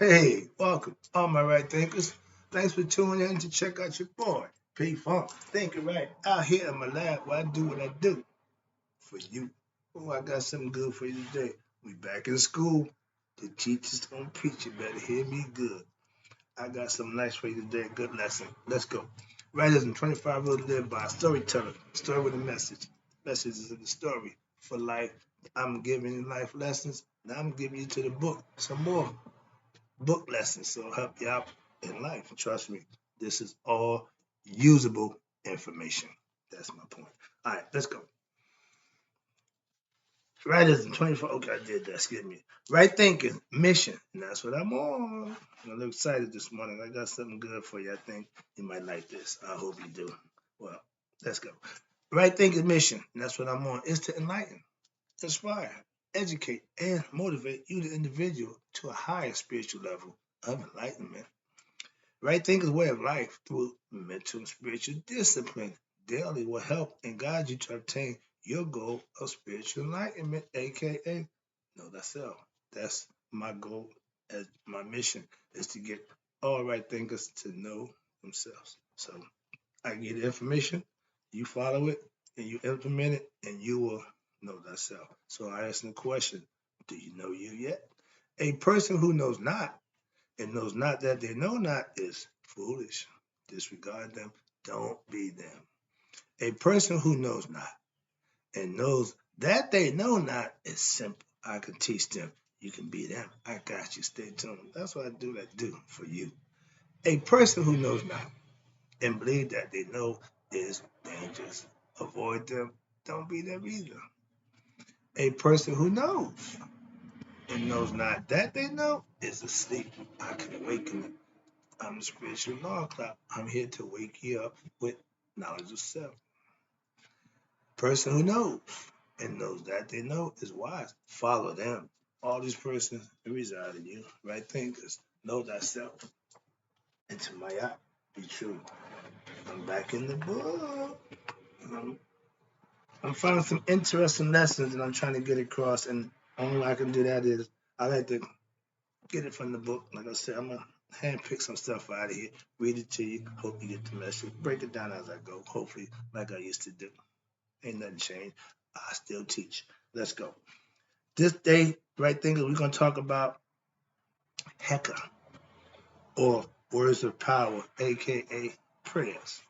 Hey, welcome, all my right thinkers. Thanks for tuning in to check out your boy, P Funk. Thinking right out here in my lab where I do what I do for you. Oh, I got something good for you today. We back in school. The teachers don't preach. You better hear me good. I got something nice for you today. Good lesson. Let's go. Writers in 25 rules live by a storyteller. Story with a message. Message is in the story for life. I'm giving you life lessons. Now I'm giving you to the book some more book lessons, so it'll help you out in life. And trust me, this is all usable information. That's my point. All right, let's go. Writers in 24. Okay, I did that. Excuse me. Right thinking, mission. And that's what I'm on. I'm a little excited this morning. I got something good for you. I think you might like this. I hope you do. Well, let's go. Right thinking, mission. And that's what I'm on. Is to enlighten, inspire, educate, and motivate you, the individual, to a higher spiritual level of enlightenment. Right thinking way of life through mental and spiritual discipline daily will help and guide you to obtain your goal of spiritual enlightenment, aka know thyself. That's my goal as my mission is to get all right thinkers to know themselves. So I get the information, you follow it, and you implement it, and you will know thyself. So I ask the question, do you know you yet? A person who knows not and knows not that they know not is foolish. Disregard them. Don't be them. A person who knows not and knows that they know not is simple. I can teach them. You can be them. I got you. Stay tuned. That's what I do for you. A person who knows not and believe that they know is dangerous. Avoid them. Don't be them either. A person who knows and knows not that they know is asleep. I can awaken them. I'm the spiritual law clock. I'm here to wake you up with knowledge of self. Person who knows and knows that they know is wise. Follow them. All these persons reside in you. Right thinkers. Know thyself. And to my eye, be true. I'm back in the book. I'm finding some interesting lessons and I'm trying to get across. And only way I can do that is I like to get it from the book. Like I said, I'm gonna handpick some stuff out of here, read it to you. Hope you get the message. Break it down as I go. Hopefully, like I used to do. Ain't nothing changed. I still teach. Let's go. This day, right thing is we're gonna talk about Hekau or words of power, aka prayers.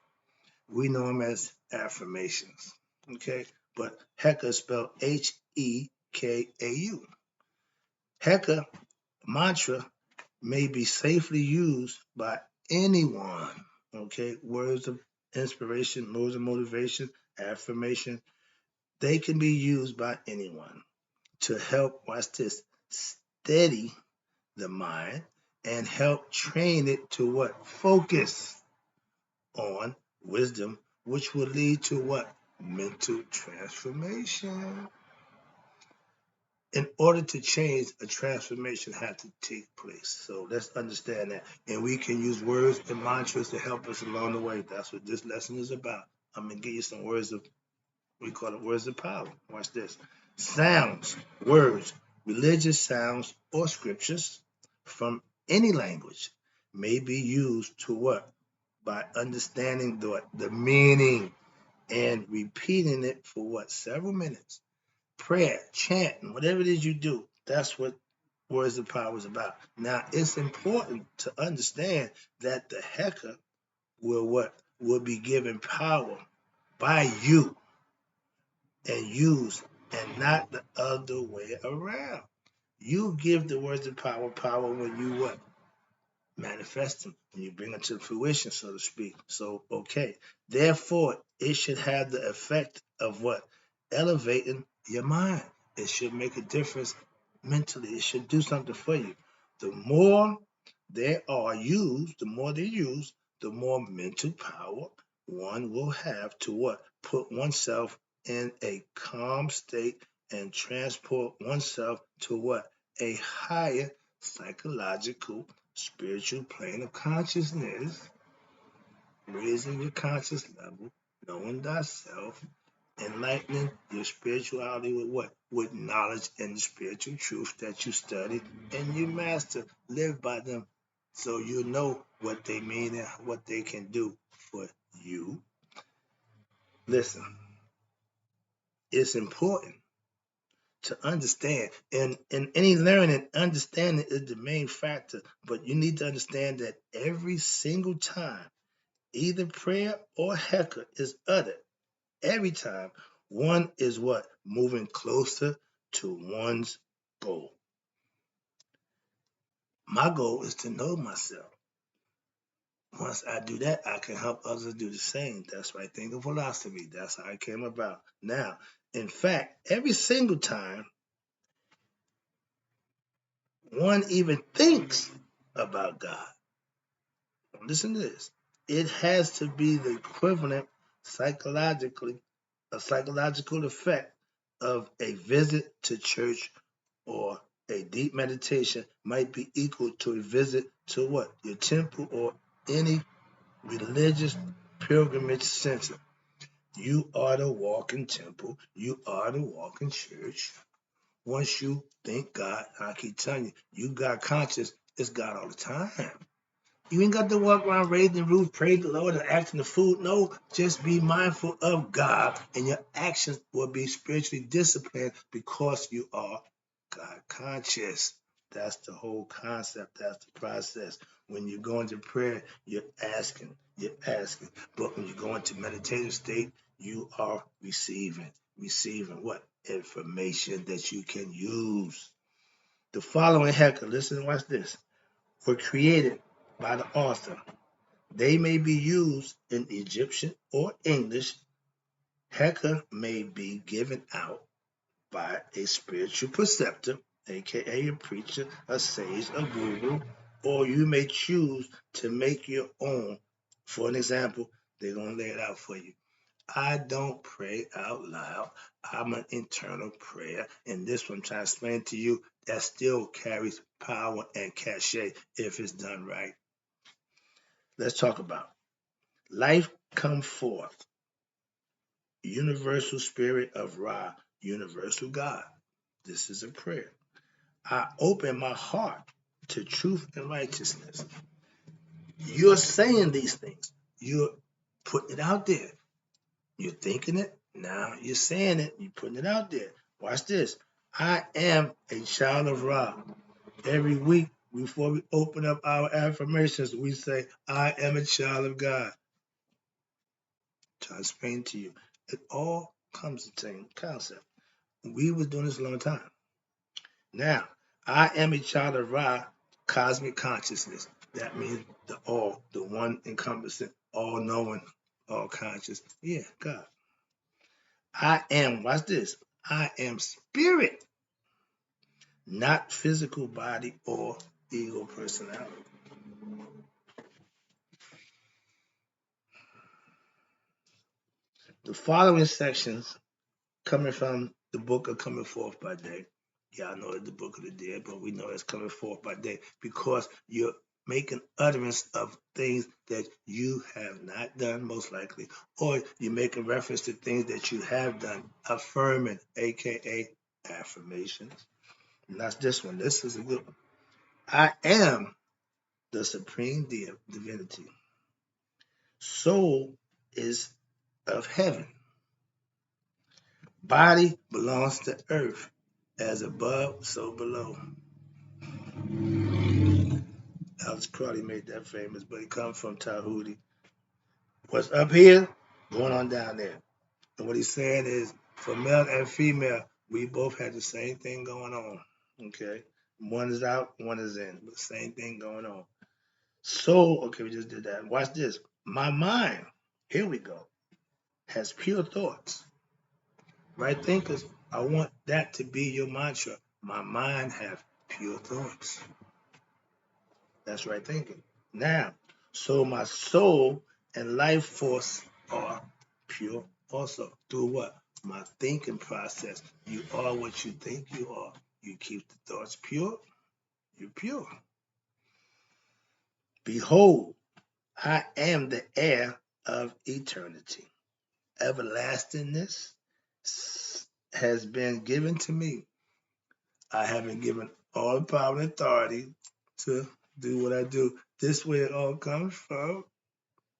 We know them as affirmations. Okay, but Hekau is spelled Hekau. Hekau mantra may be safely used by anyone. Okay, words of inspiration, words of motivation, affirmation, they can be used by anyone to help, watch this, steady the mind and help train it to what? Focus on wisdom, which will lead to what? Mental transformation. In order to change, a transformation had to take place. So let's understand that. And we can use words and mantras to help us along the way. That's what this lesson is about. I'm going to give you some words of, we call it words of power. Watch this. Sounds, words, religious sounds or scriptures from any language may be used to what? By understanding the meaning and repeating it for what? Several minutes. Prayer, chanting, whatever it is you do, that's what words of power is about. Now, it's important to understand that the Hekau will what? Will be given power by you and used and not the other way around. You give the words of power when you what? Manifest them, when you bring them to fruition, so to speak. So, okay. Therefore, it should have the effect of what? Elevating your mind. It should make a difference mentally. It should do something for you. The more they are used, the more they use, the more mental power one will have to what? Put oneself in a calm state and transport oneself to what? A higher psychological spiritual plane of consciousness, raising your conscious level, knowing thyself, enlightening your spirituality with what? With knowledge and the spiritual truth that you study and you master. Live by them so you know what they mean and what they can do for you. Listen, it's important to understand. And in any learning, understanding is the main factor. But you need to understand that every single time either prayer or heka is uttered, every time one is what? Moving closer to one's goal. My goal is to know myself. Once I do that, I can help others do the same. That's right thinking philosophy. That's how it came about. Now, in fact, every single time one even thinks about God, listen to this. It has to be the equivalent psychologically, a psychological effect of a visit to church or a deep meditation might be equal to a visit to what? Your temple or any religious pilgrimage center. You are the walking temple. You are the walking church. Once you think God, I keep telling you, you got conscious, it's God all the time. You ain't got to walk around raising the roof, praise the Lord, and asking the food. No, just be mindful of God, and your actions will be spiritually disciplined because you are God conscious. That's the whole concept. That's the process. When you go into prayer, you're asking. But when you go into meditative state, you are receiving. Receiving what? Information that you can use. The following heka, listen and watch this, were created by the author. They may be used in Egyptian or English. Heka may be given out by a spiritual preceptor, aka a preacher, a sage, a guru, or you may choose to make your own. For an example, they're going to lay it out for you. I don't pray out loud. I'm an internal prayer. And this one I'm trying to explain to you that still carries power and cachet if it's done right. Let's talk about life come forth. Universal spirit of Ra, universal God. This is a prayer. I open my heart to truth and righteousness. You're saying these things. You're putting it out there. You're thinking it. Now you're saying it. You're putting it out there. Watch this. I am a child of Ra. Every week before we open up our affirmations, we say, I am a child of God. To explain to you, it all comes the same concept. We was doing this a long time. Now, I am a child of Ra, cosmic consciousness. That means the all, the one encompassing, all knowing, all conscious. Yeah, God. I am, watch this, I am spirit, not physical body or ego personality. The following sections coming from the book of Coming Forth by Day. Y'all know it's the book of the dead, but we know it's coming forth by day because you're making utterance of things that you have not done, most likely, or you're making reference to things that you have done, affirming, aka affirmations. And that's this one. This is a good one. I am the supreme divinity. Soul is of heaven. Body belongs to earth. As above, so below. Alex Crowley made that famous, but he comes from Tahuti. What's up here, going on down there. And what he's saying is, for male and female, we both had the same thing going on. Okay? One is out, one is in, but same thing going on. So, okay, we just did that. Watch this. My mind, here we go, has pure thoughts. Right, thinkers? I want that to be your mantra. My mind have pure thoughts. That's right thinking. Now, so my soul and life force are pure also. Through what? My thinking process. You are what you think you are. You keep the thoughts pure, you're pure. Behold, I am the heir of eternity, everlastingness, has been given to me. I have been given all the power and authority to do what I do. This way it all comes from.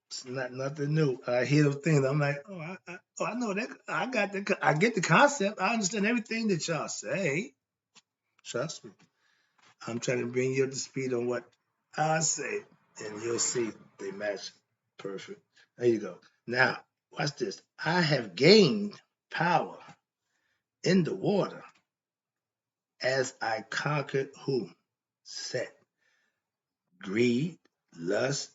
It's not nothing new. I hear those things. I'm like, I know that. I get the concept. I understand everything that y'all say. Trust me. I'm trying to bring you up to speed on what I say, and you'll see they match perfect. There you go. Now, watch this. I have gained power in the water as I conquered who? Set, greed, lust,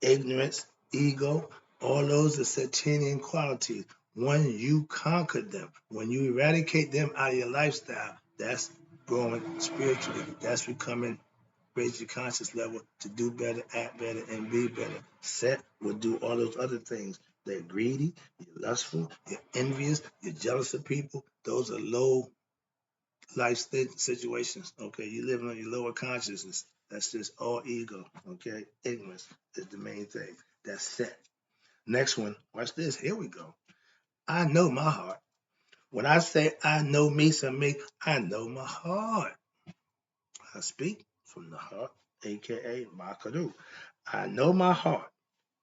ignorance, ego, all those are Satanian qualities. When you conquer them, when you eradicate them out of your lifestyle, that's growing spiritually. That's becoming raise your conscious level to do better, act better, and be better. Set will do all those other things. They're greedy, you're lustful, you're envious, you're jealous of people. Those are low life situations. Okay, you live on your lower consciousness. That's just all ego. Okay, ignorance is the main thing. That's set. Next one, watch this. Here we go. I know my heart. When I say I know me, I know my heart. I speak from the heart, aka Makadu. I know my heart.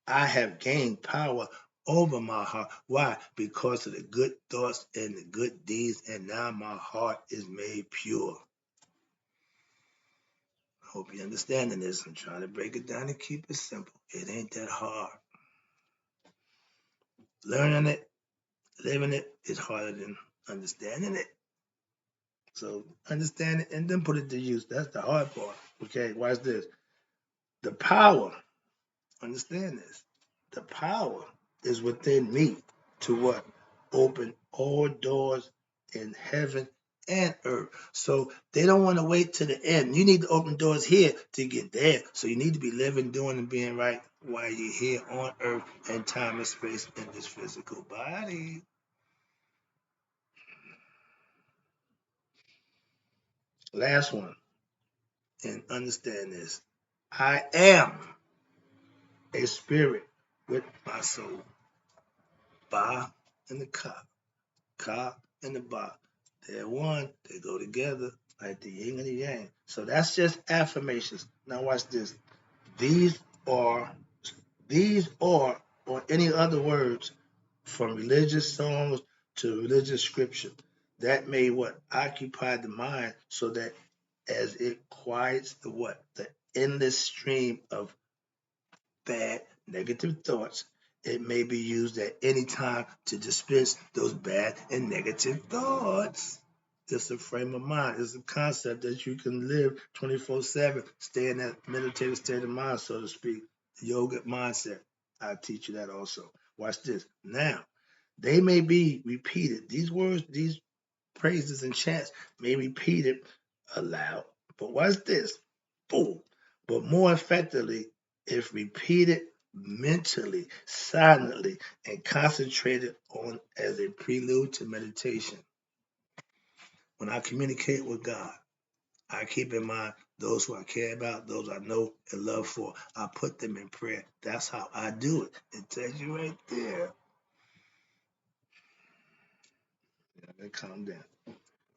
I have gained power over my heart. Why? Because of the good thoughts and the good deeds, and now my heart is made pure. Hope you're understanding this. I'm trying to break it down and keep it simple. It ain't that hard. Learning it, living it is harder than understanding it. So understand it and then put it to use. That's the hard part. Okay, watch this. The power, understand this. The power is within me to what? Open all doors in heaven and earth. So they don't want to wait to the end. You need to open doors here to get there. So you need to be living, doing, and being right while you're here on earth and time and space in this physical body. Last one. And understand this. I am a spirit with my soul. Ba and the ka. Ka and the ba. They're one. They go together like the yin and the yang. So that's just affirmations. Now watch this. These are or any other words from religious songs to religious scripture that may what occupy the mind so that as it quiets the endless stream of bad negative thoughts, it may be used at any time to dismiss those bad and negative thoughts. It's a frame of mind. It's a concept that you can live 24/7, stay in that meditative state of mind, so to speak. Yoga mindset. I teach you that also. Watch this. Now, they may be repeated. These words, these praises and chants may be repeated aloud. But watch this. Boom. But more effectively, if repeated mentally, silently, and concentrated on as a prelude to meditation. When I communicate with God, I keep in mind those who I care about, those I know and love for. I put them in prayer. That's how I do it. It tells you right there. Calm down.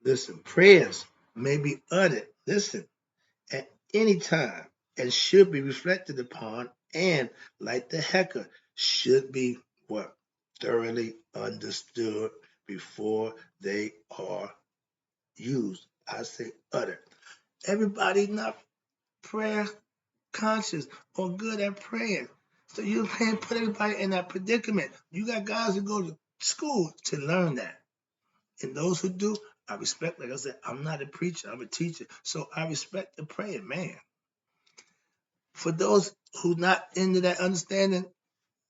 Listen, prayers may be uttered, listen, at any time and should be reflected upon and, like the Hekau, should be what? Thoroughly understood before they are used. I say uttered. Everybody not prayer conscious or good at praying. So you can't put everybody in that predicament. You got guys who go to school to learn that. And those who do, I respect. Like I said, I'm not a preacher, I'm a teacher. So I respect the praying man. For those who not into that understanding,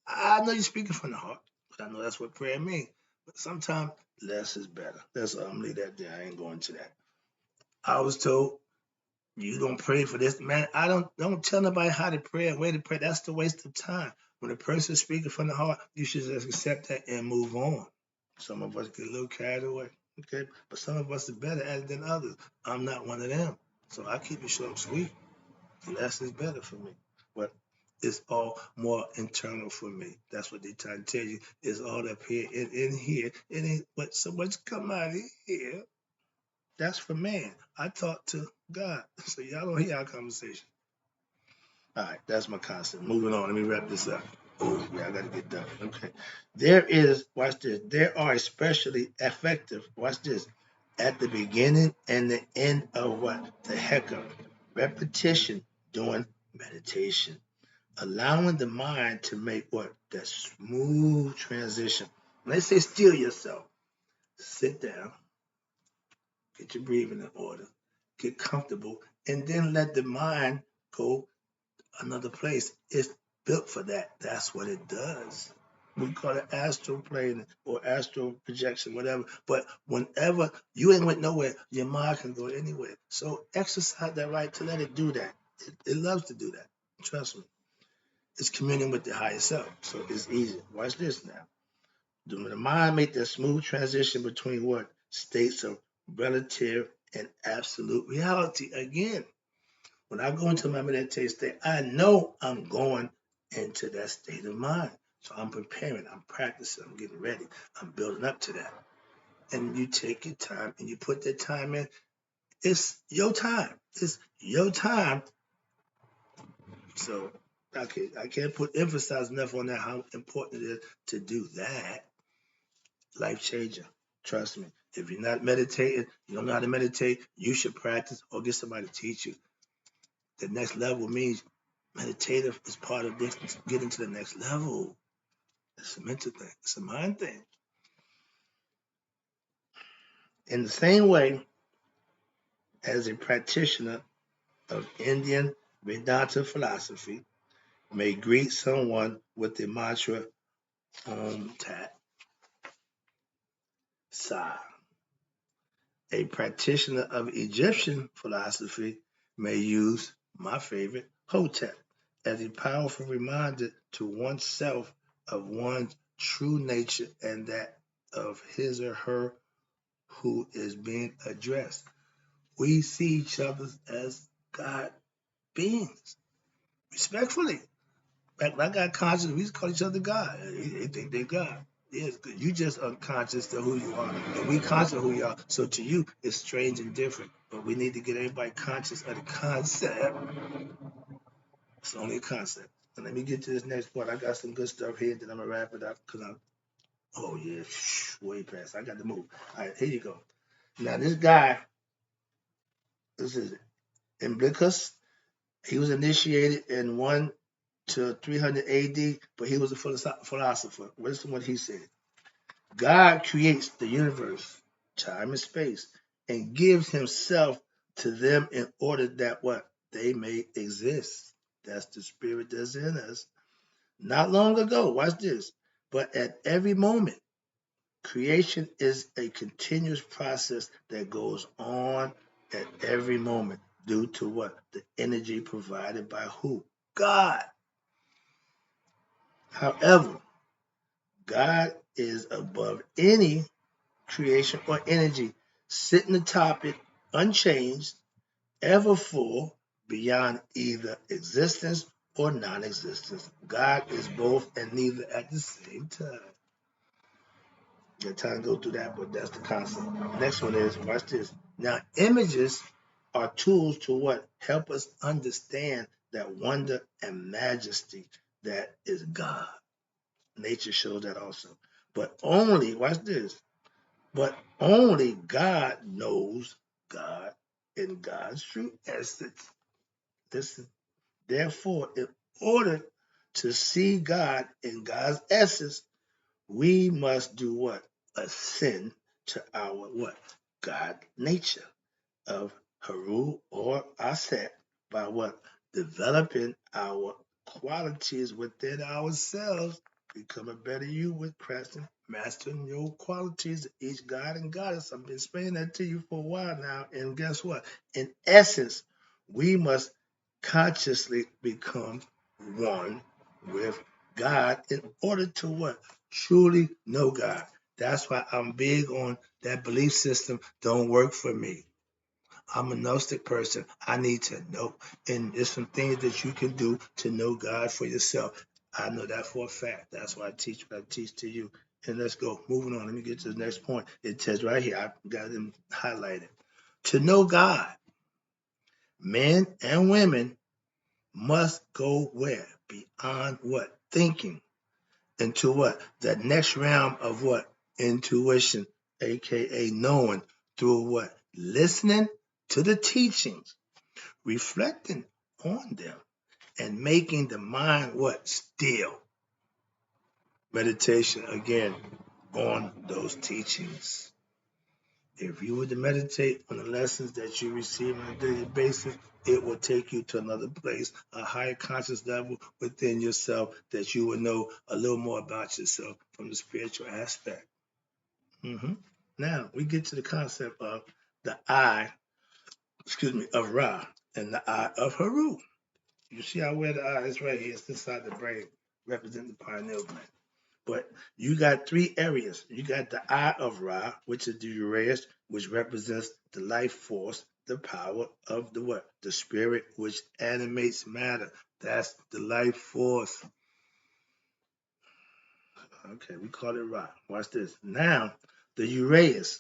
I know you're speaking from the heart, but I know that's what prayer means. But sometimes less is better. That's all. I'm gonna leave that there. I ain't going to that. I was told you don't pray for this, man. I don't tell nobody how to pray and where to pray. That's the waste of time. When a person is speaking from the heart, you should just accept that and move on. Some of us get a little carried away, okay? But some of us are better at it than others. I'm not one of them, so I keep it short and sweet. Less is better for me. But It's all more internal for me. That's what they try to tell you. It's all up here in here. It ain't but so much come out of here. That's for man. I talk to God. So y'all don't hear our conversation. All right, that's my concept. Moving on. Let me wrap this up. Oh, yeah, I got to get done. Okay. Watch this. There are especially effective, watch this, at the beginning and the end of what? The Hekau. Repetition during meditation. Allowing the mind to make what? That smooth transition. When they say still yourself, sit down, get your breathing in order, get comfortable, and then let the mind go another place. It's built for that. That's what it does. We call it astral plane or astral projection, whatever. But whenever you ain't went nowhere, your mind can go anywhere. So exercise that right to let it do that. It loves to do that. Trust me. It's communing with the higher self. So it's easy. Watch this now. When the mind make that smooth transition between what? States of relative and absolute reality. Again, when I go into my meditation state, I know I'm going into that state of mind. So I'm preparing, I'm practicing, I'm getting ready, I'm building up to that. And you take your time and you put that time in. It's your time. It's your time. So I can't put emphasize enough on that how important it is to do that. Life changer. Trust me. If you're not meditating, you don't know how to meditate, you should practice or get somebody to teach you. The next level means meditative is part of this, getting to the next level. It's a mental thing. It's a mind thing. In the same way as a practitioner of Indian Vedanta philosophy may greet someone with the mantra Om Tat Sa. A practitioner of Egyptian philosophy may use my favorite Hotep as a powerful reminder to oneself of one's true nature and that of his or her who is being addressed. We see each other as God beings, respectfully. Like when I got conscious, we just call each other God. They think they're God. Yes, you just unconscious of who you are, and we conscious of who you are. So to you, it's strange and different. But we need to get everybody conscious of the concept. It's only a concept. And let me get to this next part. I got some good stuff here, then I'm gonna wrap it up because I'm. Oh yeah, way past. I got to move. All right, here you go. Now this guy, this is Imblicus. He was initiated in 1 to 300 AD, but he was a philosopher. Listen to what he said. God creates the universe, time and space, and gives himself to them in order that what? They may exist. That's the spirit that's in us. Not long ago, watch this, but at every moment, creation is a continuous process that goes on at every moment due to what? The energy provided by who? God. However, God is above any creation or energy, sitting atop it, unchanged, ever full, beyond either existence or non-existence. God is both and neither at the same time. Got time to go through that, but that's the concept. Next one is, watch this. Now, images are tools to what? Help us understand that wonder and majesty that is God. Nature shows that also. But only, watch this, but only God knows God in God's true essence. Listen, therefore, in order to see God in God's essence, we must do what? Ascend to our what? God nature of Haru or Aset by what? Developing our qualities within ourselves, become a better you with pressing, mastering your qualities, each God and goddess. I've been explaining that to you for a while now. And guess what? In essence, we must consciously become one with God in order to what? Truly know God. That's why I'm big on that belief system don't work for me. I'm a Gnostic person. I need to know. And there's some things that you can do to know God for yourself. I know that for a fact. That's why I teach what I teach to you. And let's go. Moving on. Let me get to the next point. It says right here, I got them highlighted. To know God, men and women must go where? Beyond what? Thinking. Into what? The next realm of what? Intuition, aka knowing through what? Listening to the teachings, reflecting on them, and making the mind what? Still. Meditation again on those teachings. If you were to meditate on the lessons that you receive on a daily basis, it will take you to another place, a higher conscious level within yourself that you will know a little more about yourself from the spiritual aspect. Now, we get to the concept of the eye, of Ra and the eye of Haru. You see how where the eye is right here, it's inside the brain, representing the pineal gland. But you got three areas. You got the eye of Ra, which is the Uraeus, which represents the life force, the power of the what? The spirit, which animates matter. That's the life force. Okay, we call it Ra. Watch this. Now, the Uraeus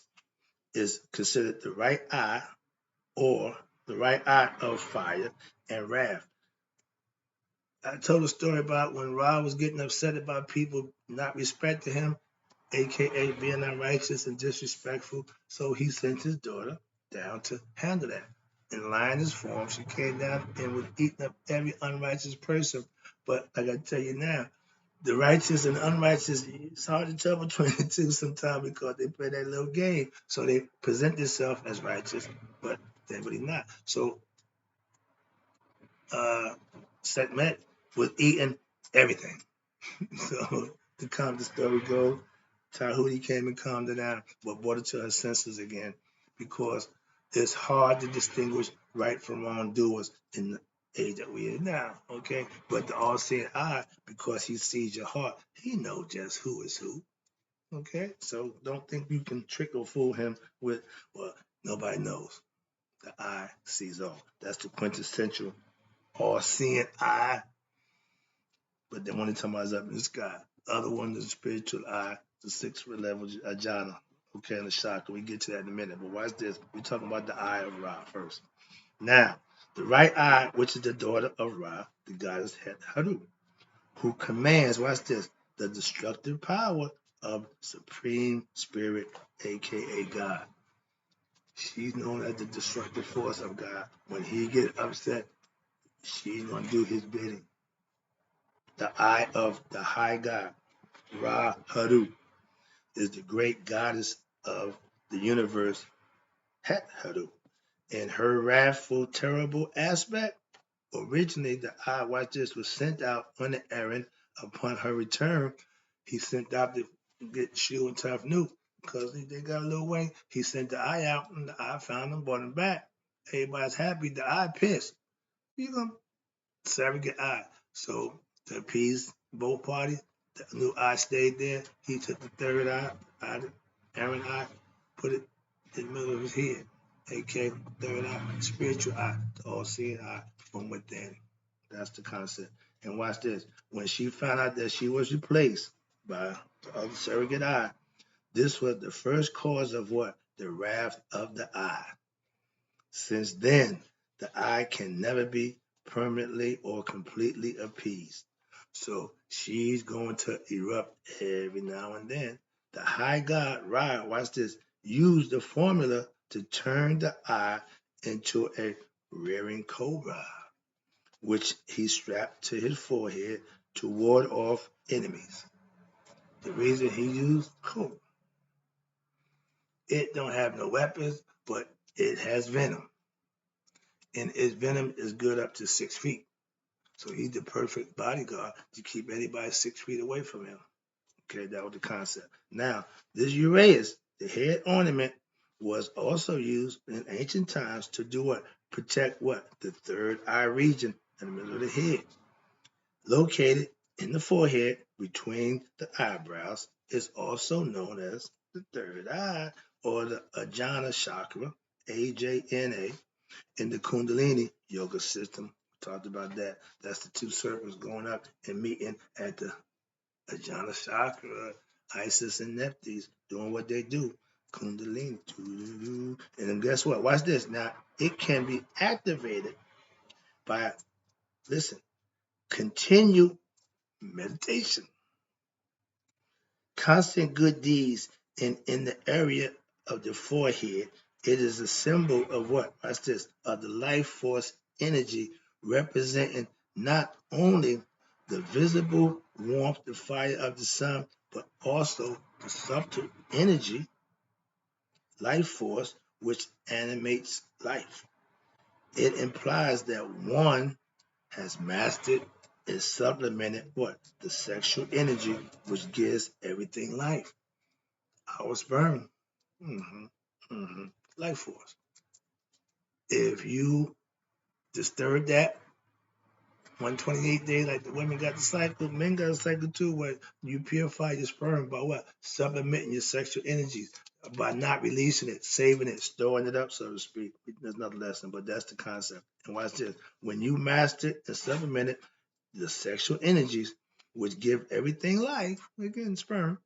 is considered the right eye or the right eye of fire and wrath. I told a story about when Ra was getting upset about people not respecting him, aka being unrighteous and disrespectful. So he sent his daughter down to handle that. In lioness form, she came down and was eating up every unrighteous person. But like I tell you now, the righteous and unrighteous, it's hard to tell between the two sometimes because they play that little game. So they present themselves as righteous, but they're really not. So Sekhmet was eating everything. So to calm the story goes, Tahuti came and calmed her down, but brought her to her senses again because it's hard to distinguish right from wrongdoers in the age that we are now, okay? But the all-seeing eye, because he sees your heart, he knows just who is who, okay? So don't think you can trick or fool him with, well, nobody knows. The eye sees all. That's the quintessential all-seeing eye. But the one he's talking about is up in the sky. The other one is the spiritual eye, the sixth level jhana. Okay, and the chakra. We get to that in a minute. But watch this. We're talking about the eye of Ra first. Now, the right eye, which is the daughter of Ra, the goddess Haru, who commands, watch this, the destructive power of Supreme Spirit, aka God. She's known as the destructive force of God. When he gets upset, she's gonna do his bidding. The eye of the high God, Ra Haru, is the great goddess of the universe, Het Haru. In her wrathful, terrible aspect, originally the eye, watch this, was sent out on an errand. Upon her return, he sent out to get Shu and Tough New because they got a little way. He sent the eye out, and the eye found him, brought him back. Everybody's happy. The eye pissed. You gonna surrogate eye. So to appease both parties, the new eye stayed there. He took the third eye, Aaron eye, put it in the middle of his head. aka third eye, spiritual eye, the all-seeing eye from within. That's the concept. And watch this. When she found out that she was replaced by the other surrogate eye, this was the first cause of what? The wrath of the eye. Since then, the eye can never be permanently or completely appeased. So she's going to erupt every now and then. The high god, Ra, watch this, used the formula to turn the eye into a rearing cobra, which he strapped to his forehead to ward off enemies. The reason he used cobra, it don't have no weapons, but it has venom. And its venom is good up to 6 feet. So he's the perfect bodyguard to keep anybody 6 feet away from him. Okay, that was the concept. Now, this uraeus, the head ornament, was also used in ancient times to do what? Protect what? The third eye region in the middle of the head. Located in the forehead between the eyebrows is also known as the third eye or the Ajna chakra, AJNA, in the Kundalini yoga system. We talked about that. That's the two circles going up and meeting at the Ajna chakra, Isis and Nephthys doing what they do. Kundalini. And then guess what? Watch this. Now, it can be activated by, listen, continued meditation, constant good deeds in the area of the forehead. It is a symbol of what? Watch this. Of the life force energy representing not only the visible warmth, the fire of the sun, but also the subtle energy, life force, which animates life. It implies that one has mastered and supplemented what? The sexual energy which gives everything life. Our sperm. hmm hmm Life force. If you disturb that 128 days, like the women got the cycle, men got a cycle too, where you purify your sperm by what? Supplementing your sexual energies, by not releasing it, saving it, storing it up, so to speak. There's another lesson, but that's the concept. And watch this. When you master and supplement it, the sexual energies, which give everything life, again, sperm,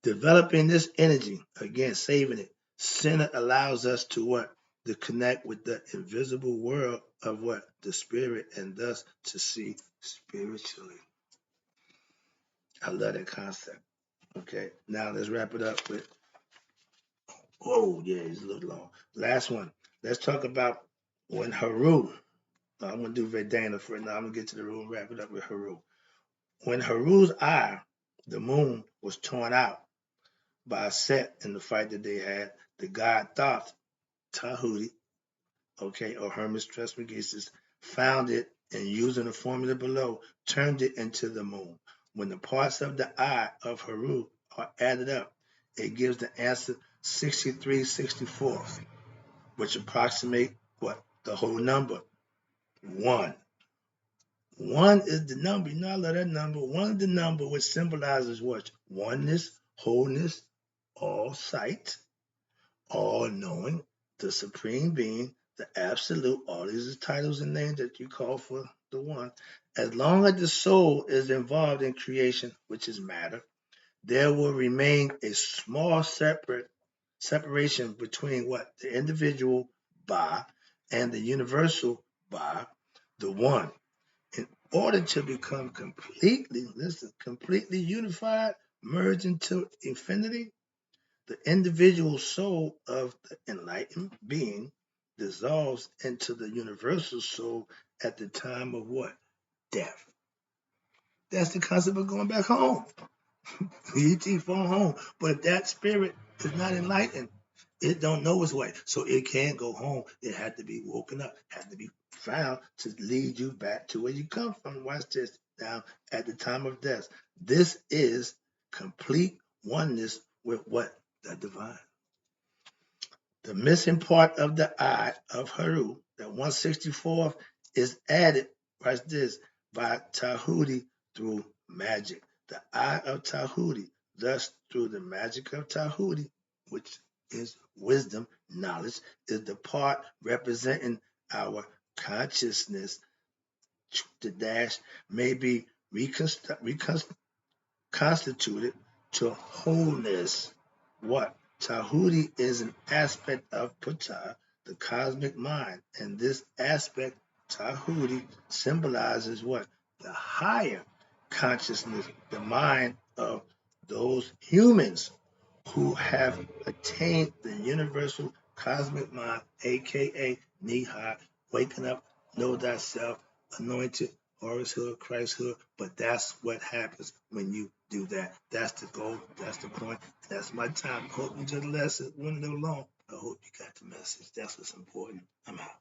developing this energy, again, saving it, center allows us to what? To connect with the invisible world of what? The spirit, and thus to see spiritually. I love that concept. Okay, now let's wrap it up with, oh, yeah, it's a little long. Last one. Let's talk about when Haru, I'm going to do Vedana for now. I'm going to get to the room and wrap it up with Haru. When Haru's eye, the moon, was torn out by Set in the fight that they had, the god Thoth, Tahuti, okay, or Hermes Trismegistus, found it and using the formula below, turned it into the moon. When the parts of the eye of Haru are added up, it gives the answer 63/64, which approximate what? The whole number. One. One is the number. You know, I love that number. One is the number which symbolizes what? Oneness, wholeness, all sight, all knowing, the supreme being, the absolute. All these are titles and names that you call for the one. As long as the soul is involved in creation, which is matter, there will remain a small separation between what? The individual Ba and the universal Ba, the one. In order to become completely, listen, completely unified, merge into infinity, the individual soul of the enlightened being dissolves into the universal soul at the time of what? Death. That's the concept of going back home. E.T. phone home. But if that spirit is not enlightened, it don't know its way. So it can't go home. It had to be woken up, had to be found to lead you back to where you come from. Watch this now at the time of death. This is complete oneness with what? The divine. The missing part of the eye of Haru, that 164th, is added, watch this, by Tahuti through magic. The eye of Tahuti, thus through the magic of Tahuti, which is wisdom, knowledge, is the part representing our consciousness. The dash may be constituted to wholeness. What? Tahuti is an aspect of Ptah, the cosmic mind, and this aspect, Tahuti, symbolizes what? The higher consciousness, the mind of those humans who have attained the universal cosmic mind, aka Nihai, waking up, know thyself, anointed, Horushood, Christhood. But that's what happens when you do that. That's the goal. That's the point. That's my time. Hope you just lesson. Went a little long. I hope you got the message. That's what's important. I'm out.